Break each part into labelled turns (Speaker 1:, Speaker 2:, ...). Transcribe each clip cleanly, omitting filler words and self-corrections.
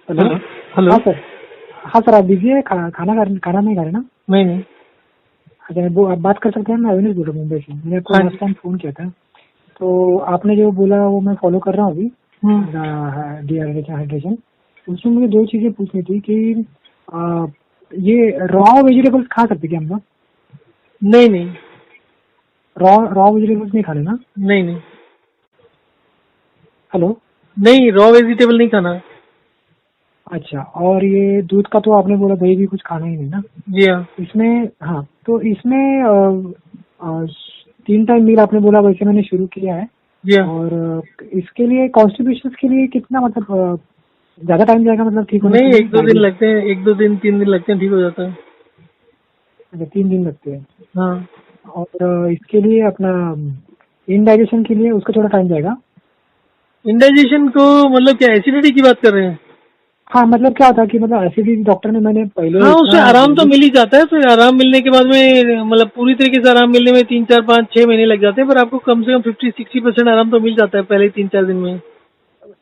Speaker 1: Hello.
Speaker 2: Hello. Hello.
Speaker 1: हाँ sir. हाँ sir, आप बिजी है? खाना नहीं खा रहे ना?
Speaker 2: नहीं।
Speaker 1: अच्छा, वो आप बात कर सकते हैं। मैं अविनाश बोल रहा हूँ मुंबई से। मैंने आपको
Speaker 2: हाँ
Speaker 1: लास्ट
Speaker 2: जी।
Speaker 1: टाइम फोन किया था, तो आपने जो बोला वो मैं फॉलो कर रहा हूँ अभी।
Speaker 2: हम्म।
Speaker 1: डिहाइड्रेशन, उसमें मुझे दो चीजें पूछनी थी कि आ, ये रॉ वेजिटेबल्स खा सकते क्या हम लोग?
Speaker 2: नहीं नहीं
Speaker 1: रॉ रॉ वेजिटेबल्स नहीं खाने ना?
Speaker 2: नहीं नहीं
Speaker 1: हेलो।
Speaker 2: नहीं, रॉ वेजिटेबल नहीं खाना।
Speaker 1: अच्छा, और ये दूध का तो आपने बोला दही भी कुछ खाना ही नहीं ना?
Speaker 2: जी हाँ।
Speaker 1: इसमें, हाँ, तो इसमें 3 टाइम मील आपने बोला, वैसे मैंने शुरू किया है।
Speaker 2: जी हाँ।
Speaker 1: और इसके लिए कॉन्स्टिपेशन के लिए कितना, मतलब ज्यादा टाइम जाएगा मतलब ठीक होने के
Speaker 2: नहीं,
Speaker 1: लिए?
Speaker 2: एक दो दिन लगते हैं, एक दो दिन 3 दिन लगते हैं, ठीक हो जाता है।
Speaker 1: अच्छा, 3 दिन लगते हैं।
Speaker 2: हाँ।
Speaker 1: और इसके लिए अपना इनडाइजेशन के लिए उसका थोड़ा टाइम जाएगा?
Speaker 2: इंडाइजेशन को मतलब क्या, एसिडिटी की बात कर रहे हैं?
Speaker 1: हाँ, मतलब क्या होता है कि मतलब एसिडिटी डॉक्टर ने, मैंने पहले
Speaker 2: हाँ,
Speaker 1: इतना
Speaker 2: उससे आराम तो
Speaker 1: जल्दी।
Speaker 2: मिल ही जाता है। फिर आराम मिलने के बाद में मतलब पूरी तरीके से आराम मिलने में 3 4 5 6 महीने लग जाते हैं, पर आपको कम से कम 50 60% आराम तो मिल जाता है पहले 3 4 दिन में।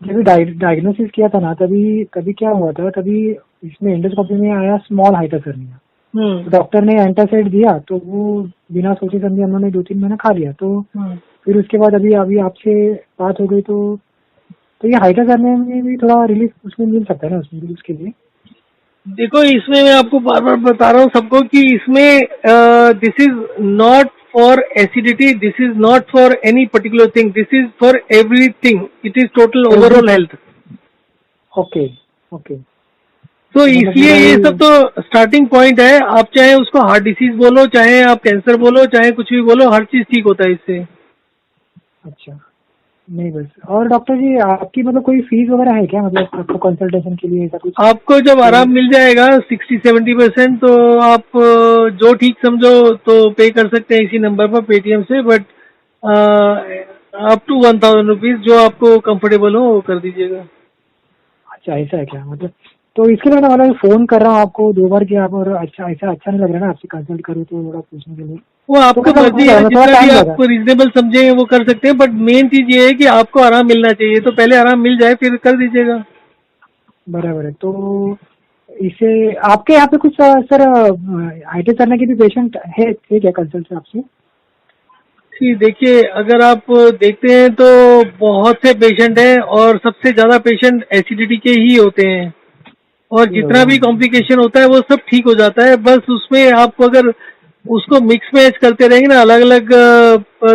Speaker 1: जब डायग्नोसिस किया था ना, तभी कभी क्या हुआ था, कभी इसमें एंडोस्कोपी में आया स्मॉल हाइपोथर्मिया। तो
Speaker 2: हम्म।
Speaker 1: डॉक्टर ने एंटासाइड दिया, तो वो बिना सोचे समझे हम लोगों ने 2-3 महीना खा लिया। तो
Speaker 2: हम्म।
Speaker 1: फिर उसके बाद अभी अभी आपसे बात हो गई, तो ये हाइड्रोथर्मिया में भी थोड़ा रिलीफ उसमें मिल सकता है ना, उसमें भी उसके लिए?
Speaker 2: देखो, इसमें मैं आपको बार बार बता रहा हूँ सबको कि इसमें this is not for acidity, this is not for any particular thing, this is for everything, it is total
Speaker 1: every.
Speaker 2: Overall health.
Speaker 1: Okay. Okay,
Speaker 2: तो
Speaker 1: तो मतलब
Speaker 2: इसलिए
Speaker 1: पूरा
Speaker 2: ये
Speaker 1: ही।
Speaker 2: सब तो स्टार्टिंग पॉइंट है। आप चाहे उसको हार्ट डिसीज बोलो, चाहे आप कैंसर बोलो, चाहे कुछ भी बोलो, हर चीज ठीक होता है इससे।
Speaker 1: अच्छा, नहीं बस। और डॉक्टर जी, आपकी मतलब कोई फीस वगैरह है क्या, मतलब आपको कंसल्टेशन के लिए ऐसा कुछ?
Speaker 2: आपको जब
Speaker 1: तो
Speaker 2: आराम मिल जाएगा 60 70%, तो आप जो ठीक समझो तो पे कर सकते हैं इसी नंबर पर पेटीएम से। बट अप टू 1000 रुपीज जो आपको कंफर्टेबल हो वो कर दीजिएगा।
Speaker 1: अच्छा, ऐसा है क्या मतलब? तो इसके लिए मैं मतलब फोन कर रहा हूँ आपको 2 बार किया आप, और अच्छा, ऐसा अच्छा नहीं लग रहा ना आपसे कंसल्ट करूँ तो थोड़ा पूछने के लिए।
Speaker 2: वो
Speaker 1: तो
Speaker 2: आपको
Speaker 1: मतलब
Speaker 2: मर्जी है,
Speaker 1: थोड़ा
Speaker 2: जितना भी
Speaker 1: टाइम लगा।
Speaker 2: आप रिजनेबल समझे वो कर सकते हैं। बट मेन चीज ये है कि आपको आराम मिलना चाहिए, तो पहले आराम मिल जाए फिर कर दीजिएगा।
Speaker 1: बराबर है। तो इसे आपके यहाँ पे कुछ सर आईटी करने के भी पेशेंट है थे क्या कंसल्ट से आपसे?
Speaker 2: जी देखिए, अगर आप देखते हैं तो बहुत से पेशेंट हैं, और सबसे ज्यादा पेशेंट एसिडिटी के ही होते हैं। और
Speaker 1: ये
Speaker 2: जितना भी
Speaker 1: भगवान। अच्छा।
Speaker 2: कॉम्प्लिकेशन होता है वो सब ठीक हो जाता है। बस उसमें आप अगर उसको मिक्स मैच करते रहेंगे ना, अलग अलग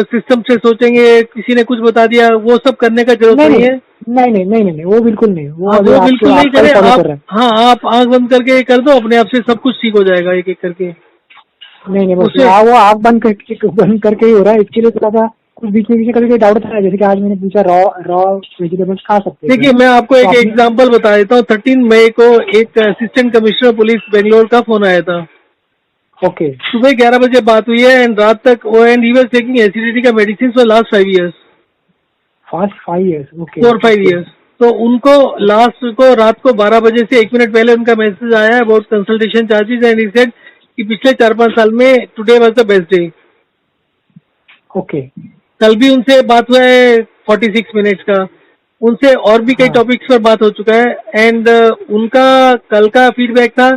Speaker 2: सिस्टम से सोचेंगे, किसी ने कुछ बता दिया, वो सब करने का जरूरत
Speaker 1: नहीं
Speaker 2: नहीं
Speaker 1: नहीं
Speaker 2: है।
Speaker 1: नहीं, वो बिल्कुल नहीं, वो
Speaker 2: हाँ,
Speaker 1: अभी
Speaker 2: वो
Speaker 1: आपके
Speaker 2: बिल्कुल नहीं
Speaker 1: आपका ही
Speaker 2: करें
Speaker 1: फॉलो
Speaker 2: आप।
Speaker 1: कर रहे हैं।
Speaker 2: हाँ, आप आंख बंद करके कर दो, अपने आप से सब कुछ ठीक हो जाएगा एक एक करके।
Speaker 1: नहीं नहीं, बस
Speaker 2: उसे
Speaker 1: वो आग बंद करके ही हो रहा है। इसके लिए थोड़ा सा कुछ बीच में किसी कभी डाउट था, जैसे कि आज मैंने पूछा रॉ रॉ वेजिटेबल्स खा सकते हैं क्या?
Speaker 2: देखिए, मैं आपको
Speaker 1: तो
Speaker 2: एक
Speaker 1: आपने।
Speaker 2: एग्जांपल बता देता हूँ। 13 मई को एक असिस्टेंट कमिश्नर पुलिस बेंगलोर का फोन आया था।
Speaker 1: ओके।
Speaker 2: सुबह 11 बजे बात हुई है, एंड रात तक वो, and he was taking acidity का medicine for last 5 years,
Speaker 1: past 5 years? Okay
Speaker 2: 4 5
Speaker 1: okay
Speaker 2: years। तो उनको लास्ट को रात को 12 बजे से 1 मिनट पहले उनका मैसेज आया है about consultation charges, and he said कि पिछले 4 5 साल में today was the best day.
Speaker 1: Okay.
Speaker 2: कल भी उनसे बात हुआ है 46 मिनट्स का। उनसे और भी कई
Speaker 1: हाँ।
Speaker 2: टॉपिक्स पर बात हो चुका है। एंड उनका कल का फीडबैक था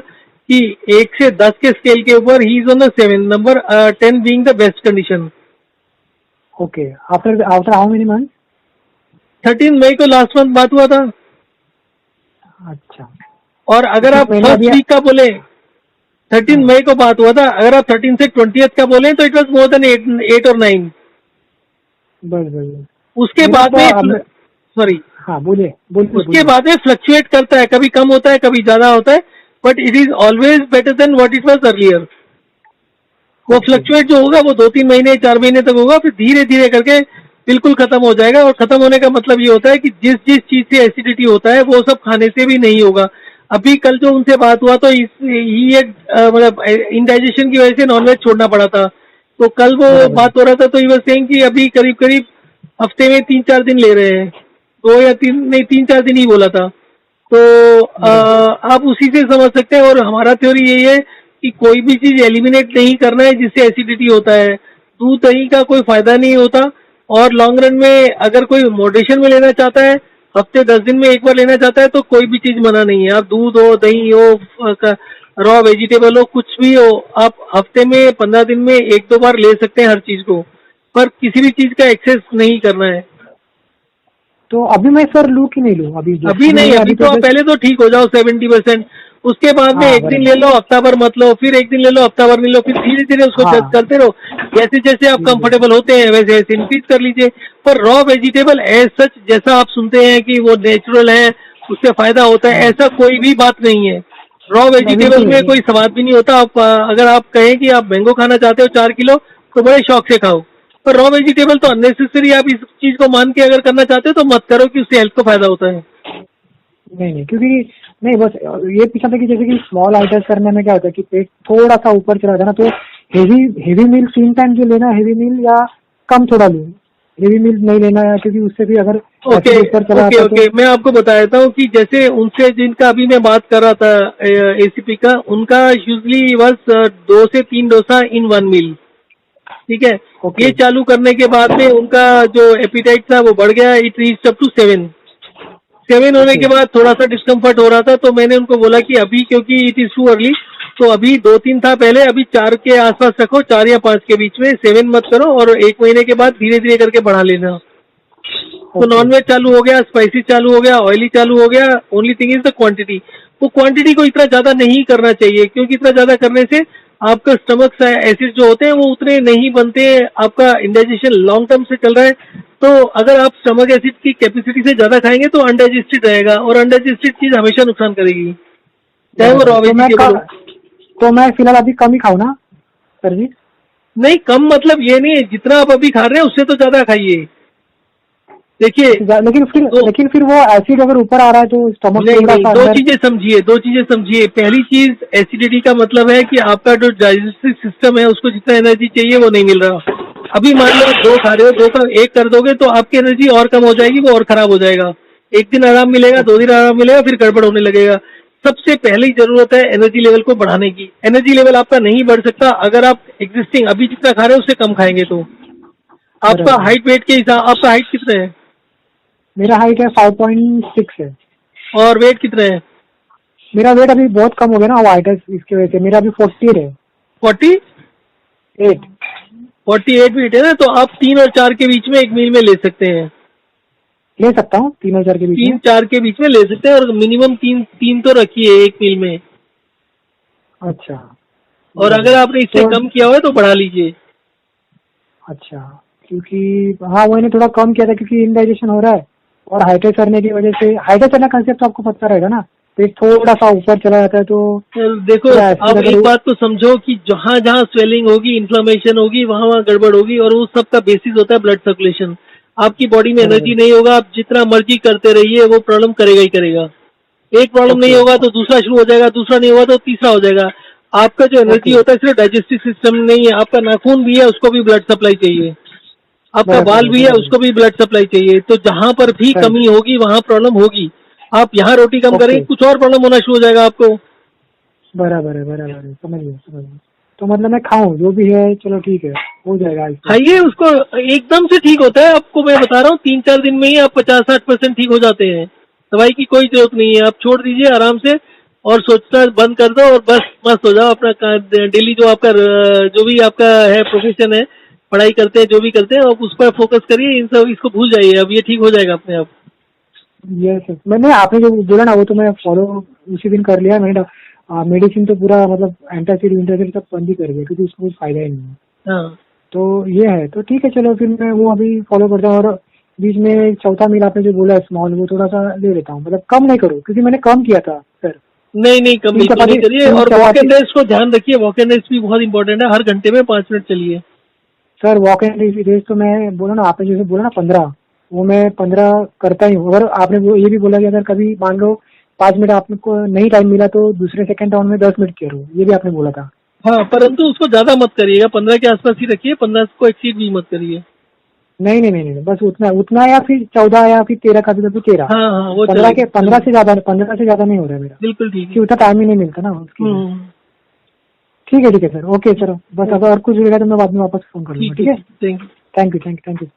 Speaker 2: कि 1 से 10 के स्केल के ऊपर he is on the 7 number, 10 being the best condition.
Speaker 1: Okay, after after how many month?
Speaker 2: 13 मई को लास्ट मंथ बात हुआ था।
Speaker 1: अच्छा,
Speaker 2: और
Speaker 1: तो
Speaker 2: अगर
Speaker 1: फिर
Speaker 2: आप
Speaker 1: मैंने अभी।
Speaker 2: फर्स्ट वीक का बोले, थर्टीन
Speaker 1: हाँ।
Speaker 2: मई को बात हुआ था, अगर आप 13 से 20 का बोले तो इट वॉज मोर देन 8 और 9।
Speaker 1: बस बस बस।
Speaker 2: उसके
Speaker 1: मेरा
Speaker 2: बाद
Speaker 1: तो
Speaker 2: में,
Speaker 1: अब।
Speaker 2: सॉरी,
Speaker 1: हाँ, बोलिए बोलिए
Speaker 2: उसके
Speaker 1: बोलिए।
Speaker 2: बाद में फ्लक्चुएट करता है, कभी कम होता है कभी ज्यादा होता है। But it is always better than what it was earlier. वो
Speaker 1: ओके।
Speaker 2: फ्लक्चुएट जो होगा वो 2 3 महीने 4 महीने तक होगा, फिर धीरे धीरे करके बिल्कुल खत्म हो जाएगा। और खत्म होने का मतलब ये होता है कि जिस जिस चीज से एसिडिटी होता है वो सब खाने से भी नहीं होगा। अभी कल जो उनसे बात हुआ तो मतलब इंडाइजेशन की वजह से नॉनवेज छोड़ना पड़ा था। तो कल वो
Speaker 1: बराबर है।
Speaker 2: बात हो रहा था, तो ये सेइंग कि अभी करीब करीब हफ्ते में 3 4 दिन ले रहे हैं। 2 या 3 नहीं, 3 4 दिन ही बोला था। तो
Speaker 1: बराबर।
Speaker 2: आप उसी से समझ सकते हैं। और हमारा थ्योरी यही है कि कोई भी चीज एलिमिनेट नहीं करना है जिससे एसिडिटी होता है। दूध दही का कोई फायदा नहीं होता। और लॉन्ग रन में अगर कोई मॉडरेशन में लेना चाहता है, हफ्ते 10 दिन में एक बार लेना चाहता है तो कोई भी चीज मना नहीं है। आप दूध हो, दही हो, रॉ वेजिटेबल हो, कुछ भी हो, आप हफ्ते में 15 दिन में 1-2 बार ले सकते हैं हर चीज को, पर किसी भी चीज का एक्सेस नहीं करना है।
Speaker 1: तो अभी मैं सर लूँ कि नहीं लूँ? अभी जो
Speaker 2: अभी नहीं,
Speaker 1: मैंने
Speaker 2: अभी तो आप
Speaker 1: just-
Speaker 2: पहले तो ठीक हो जाओ 70%। उसके बाद में
Speaker 1: हाँ
Speaker 2: एक दिन ले
Speaker 1: बराबर।
Speaker 2: लो, हफ्ता भर मत लो, फिर एक दिन ले लो, हफ्ता भर नहीं लो, फिर धीरे धीरे उसको
Speaker 1: हाँ
Speaker 2: जज करते रहो। जैसे जैसे आप
Speaker 1: ठीक है।
Speaker 2: कंफर्टेबल होते हैं वैसे वैसे इंक्रीज कर लीजिए। पर रॉ वेजिटेबल एज सच जैसा आप सुनते हैं कि वो नेचुरल है, उससे फायदा होता है,
Speaker 1: हाँ
Speaker 2: ऐसा कोई भी बात नहीं है। रॉ
Speaker 1: नहीं
Speaker 2: वेजिटेबल
Speaker 1: बिल्कुल
Speaker 2: में
Speaker 1: नहीं।
Speaker 2: कोई स्वाद भी नहीं होता। आप अगर आप कहें कि आप मैंगो खाना चाहते हो 4 किलो, तो बड़े शौक से खाओ। पर रॉ वेजिटेबल तो अननेसेसरी, आप इस चीज को मान के अगर करना चाहते हो तो मत करो कि उससे हेल्थ को फायदा होता है।
Speaker 1: नहीं नहीं, क्योंकि नहीं बस ये पूछा था कि जैसे कि स्मॉल आइटम्स करने में क्या होता है कि पेट थोड़ा सा ऊपर चला जाए ना, तो हेवी हेवी मील 3 टाइम जो लेना हेवी मील, या कम थोड़ा लूँ? हेवी मील नहीं लेना है क्योंकि उससे भी अगर
Speaker 2: ओके
Speaker 1: एसिड ऊपर चला
Speaker 2: ओके
Speaker 1: जाता है
Speaker 2: ओके, मैं आपको बता देता हूँ कि जैसे उनसे जिनका अभी मैं बात कर रहा था एसीपी का, उनका यूजली बस 2 से 3 डोसा इन 1 मील। ठीक है।
Speaker 1: तो ओके
Speaker 2: ये चालू करने के बाद में उनका जो एपिटाइट था वो बढ़ गया, इट रीच अप टू 7 होने
Speaker 1: ओके
Speaker 2: के बाद थोड़ा सा डिस्कम्फर्ट हो रहा था, तो मैंने उनको बोला कि अभी क्योंकि इट इज टू अर्ली, तो अभी 2-3 था पहले, अभी 4 के आसपास रखो, 4 या 5 के बीच में, 7 मत करो, और 1 महीने के बाद धीरे धीरे करके बढ़ा लेना। तो
Speaker 1: ओके
Speaker 2: नॉनवेज चालू हो गया, स्पाइसी चालू हो गया, ऑयली चालू हो गया। Only thing is the quantity. वो क्वांटिटी को इतना ज्यादा नहीं करना चाहिए, क्योंकि इतना ज्यादा करने से आपका स्टमक एसिड जो होते हैं वो उतने नहीं बनते। आपका इंडाइजेशन लॉन्ग टर्म से चल रहा है, तो अगर आप स्टमक एसिड की कैपेसिटी से ज्यादा खाएंगे तो अनडाइजेस्टेड रहेगा, और अनडाइजेस्टेड चीज हमेशा नुकसान करेगी, चाहे वो
Speaker 1: बराबर।
Speaker 2: रॉ वेजिटेबल हो।
Speaker 1: तो मैं फिलहाल अभी कम ही खाऊं ना सर जी?
Speaker 2: नहीं, कम मतलब ये नहीं है, जितना आप अभी खा रहे हैं उससे तो ज्यादा खाइए। देखिए, तो
Speaker 1: लेकिन फिर वो एसिड अगर ऊपर आ रहा है तो स्टमक
Speaker 2: नहीं
Speaker 1: थोड़ा
Speaker 2: नहीं,
Speaker 1: सा
Speaker 2: दो
Speaker 1: अंदर।
Speaker 2: चीजें समझिए, दो चीजें समझिए। पहली चीज, एसिडिटी का मतलब है कि आपका जो डाइजेस्टिव सिस्टम है उसको जितना एनर्जी चाहिए वो नहीं मिल रहा। अभी मान लो आप 2 खा रहे हो, 2 का 1 कर दोगे तो आपकी एनर्जी और कम हो जाएगी, वो और खराब हो जाएगा। एक दिन आराम मिलेगा, 2 दिन आराम मिलेगा, फिर गड़बड़ होने लगेगा। सबसे पहली जरूरत है एनर्जी लेवल को बढ़ाने की। एनर्जी लेवल आपका नहीं बढ़ सकता अगर आप एग्जिस्टिंग अभी जितना खा रहे हो उससे कम खाएंगे तो। आपका
Speaker 1: बराबर।
Speaker 2: हाइट वेट के हिसाब, आपका हाइट कितना है
Speaker 1: मेरा हाइट है 5.6 है।
Speaker 2: और वेट कितना है?
Speaker 1: मेरा वेट अभी बहुत कम हो गया ना वाइटस, इसकी वजह से मेरा अभी 40 है।
Speaker 2: 40?
Speaker 1: 8
Speaker 2: 48 वेट है ना, तो आप 3 और 4 के बीच में एक मील में ले सकते हैं।
Speaker 1: ले सकता हूँ 3 और 4 के बीच में।
Speaker 2: 3-4 के बीच में ले सकते हैं, और मिनिमम 3 तो रखिए एक मील में।
Speaker 1: अच्छा
Speaker 2: और
Speaker 1: बराबर।
Speaker 2: अगर आपने इससे
Speaker 1: तो
Speaker 2: कम किया हुआ है तो बढ़ा लीजिए।
Speaker 1: अच्छा, क्योंकि हाँ मैंने थोड़ा कम किया था क्योंकि इनडाइजेशन हो रहा है, और हाइड्रेट करने की वजह से, हाइड्रेट करने का कंसेप्ट तो आपको पता रहेगा ना, पेट थोड़ा सा ऊपर चला जाता है तो
Speaker 2: देखो,
Speaker 1: थोड़ा एसिड
Speaker 2: आप
Speaker 1: अगर
Speaker 2: एक बात तो समझो कि जहाँ जहाँ स्वेलिंग होगी, इन्फ्लामेशन होगी, वहाँ वहाँ गड़बड़ होगी, और उस सब का बेसिस होता है ब्लड सर्कुलेशन। आपकी बॉडी में
Speaker 1: बराबर।
Speaker 2: एनर्जी नहीं होगा, आप जितना मर्जी करते रहिए वो प्रॉब्लम करेगा ही करेगा। एक प्रॉब्लम नहीं
Speaker 1: ओके
Speaker 2: होगा तो दूसरा शुरू हो जाएगा, दूसरा नहीं होगा तो तीसरा हो जाएगा। आपका जो एनर्जी
Speaker 1: ओके
Speaker 2: होता है सिर्फ डाइजेस्टिव सिस्टम नहीं है, आपका नाखून भी है, उसको भी ब्लड सप्लाई चाहिए। आपका
Speaker 1: बराबर
Speaker 2: बाल
Speaker 1: है
Speaker 2: भी है,
Speaker 1: बराबर
Speaker 2: उसको भी ब्लड सप्लाई चाहिए। तो जहां पर भी
Speaker 1: है।
Speaker 2: कमी होगी वहां प्रॉब्लम होगी। आप यहाँ रोटी कम करेंगे,
Speaker 1: ओके
Speaker 2: कुछ और प्रॉब्लम होना शुरू हो जाएगा आपको।
Speaker 1: बराबर है बराबर है, समझ गया समझ गया। तो मतलब मैं खाऊं जो भी है, चलो ठीक है, हो जाएगा इससे।
Speaker 2: खाइए उसको, एकदम से ठीक होता है। आपको मैं बता रहा हूँ 3-4 दिन में ही आप 50-60% ठीक हो जाते हैं। दवाई की कोई जरूरत नहीं है, आप छोड़ दीजिए आराम से, और सोचना बंद कर दो, और बस मस्त हो जाओ अपना डेली जो आपका जो भी आपका है प्रोफेशन है, पढ़ाई करते हैं जो भी करते हैं, आप उस पर फोकस करिए। इन सब इसको भूल जाइए, अब ये ठीक हो जाएगा अपने आप।
Speaker 1: ये सर मैंने आपने जो बोला ना वो तो मैं फॉलो उसी दिन कर लिया मैंने। मेडिसिन तो पूरा मतलब एंटासिड विंटासिड सब बंद ही कर दिया क्योंकि उसको कुछ फायदा ही नहीं है।
Speaker 2: हाँ
Speaker 1: तो ये है, तो ठीक है चलो फिर मैं वो अभी फॉलो करता हूँ। और बीच में चौथा मील आपने जो बोला है स्मॉल, वो थोड़ा सा ले लेता हूँ, मतलब कम नहीं करूँ क्योंकि मैंने कम किया था सर।
Speaker 2: नहीं नहीं, कम
Speaker 1: तीन
Speaker 2: बिल्कुल नहीं
Speaker 1: चपाती
Speaker 2: करिए।
Speaker 1: तीन
Speaker 2: और वॉक
Speaker 1: चपाती
Speaker 2: एंड रेस्ट को ध्यान रखिए, वॉक एंड रेस्ट भी बहुत इंपॉर्टेंट है, हर घंटे में 5 मिनट चलिए।
Speaker 1: सर वॉक एंड रेस तो मैं बोला ना, आपने जैसे बोला ना 15, वो मैं 15 करता ही हूँ। अगर आपने वो ये भी बोला कि अगर कभी मान लो 5 मिनट आपको नहीं टाइम मिला तो दूसरे सेकंड राउंड में 10 मिनट करो, ये भी आपने बोला था।
Speaker 2: हाँ, परंतु उसको ज्यादा मत करिएगा, 15 के आसपास ही रखिए, 15 को एक्सीड भी मत करिए।
Speaker 1: नहीं नहीं नहीं नहीं, बस उतना उतना, या फिर 14 या फिर 13 का भी, तो 13।
Speaker 2: हाँ हाँ, वो
Speaker 1: 15
Speaker 2: चलेगा,
Speaker 1: के 15
Speaker 2: चलेगा।
Speaker 1: से ज्यादा, 15 से ज्यादा नहीं हो रहा है मेरा,
Speaker 2: बिल्कुल ठीक
Speaker 1: कि
Speaker 2: है।
Speaker 1: उतना टाइम ही नहीं मिलता ना उसके लिए।
Speaker 2: हम्म।
Speaker 1: ठीक है सर, ओके सर, बस अगर और कुछ रहेगा तो मैं बाद में वापस फोन कर लूंगा,
Speaker 2: ठीक है,
Speaker 1: ठीक है?
Speaker 2: Thank you.
Speaker 1: Thank you thank you thank you.